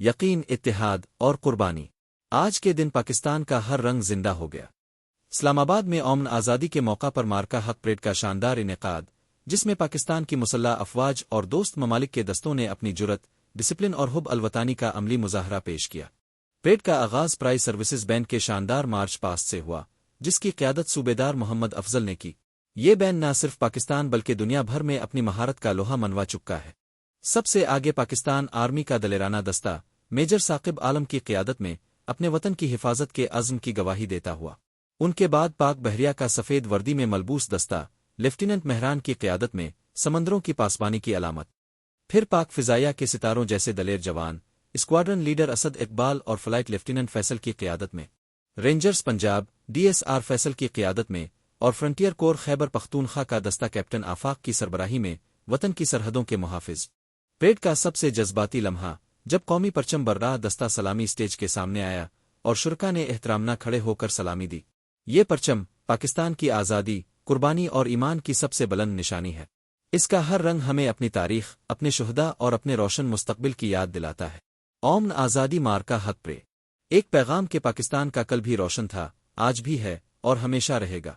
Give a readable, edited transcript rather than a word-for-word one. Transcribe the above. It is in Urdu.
یقین، اتحاد اور قربانی۔ آج کے دن پاکستان کا ہر رنگ زندہ ہو گیا۔ اسلام آباد میں امن آزادی کے موقع پر مارکا حق پریڈ کا شاندار انعقاد، جس میں پاکستان کی مسلح افواج اور دوست ممالک کے دستوں نے اپنی جرت، ڈسپلن اور حب الوطنی کا عملی مظاہرہ پیش کیا۔ پریڈ کا آغاز پرائز سروسز بینڈ کے شاندار مارچ پاسٹ سے ہوا، جس کی قیادت صوبیدار محمد افضل نے کی۔ یہ بینڈ نہ صرف پاکستان بلکہ دنیا بھر میں اپنی مہارت کا لوہا منوا چکا ہے۔ سب سے آگے پاکستان آرمی کا دلیرانہ دستہ میجر ثاقب عالم کی قیادت میں اپنے وطن کی حفاظت کے عزم کی گواہی دیتا ہوا۔ ان کے بعد پاک بحریہ کا سفید وردی میں ملبوس دستہ لیفٹیننٹ مہران کی قیادت میں سمندروں کی پاسبانی کی علامت۔ پھر پاک فضائیہ کے ستاروں جیسے دلیر جوان، اسکواڈرن لیڈر اسد اقبال اور فلائٹ لیفٹیننٹ فیصل کی قیادت میں rangers Punjab D S R Faisal کی قیادت میں، اور فرنٹیئر کور خیبر پختونخوا کا دستہ کیپٹن آفاق کی سربراہی میں وطن کی سرحدوں کے محافظ۔ پریڈ کا سب سے جذباتی لمحہ جب قومی پرچم برراہ دستہ سلامی اسٹیج کے سامنے آیا اور شرکا نے احترامنہ کھڑے ہو کر سلامی دی۔ یہ پرچم پاکستان کی آزادی، قربانی اور ایمان کی سب سے بلند نشانی ہے۔ اس کا ہر رنگ ہمیں اپنی تاریخ، اپنے شہداء اور اپنے روشن مستقبل کی یاد دلاتا ہے۔ امن آزادی مارکا حق پرے ایک پیغام کہ پاکستان کا کل بھی روشن تھا، آج بھی ہے اور ہمیشہ رہے گا۔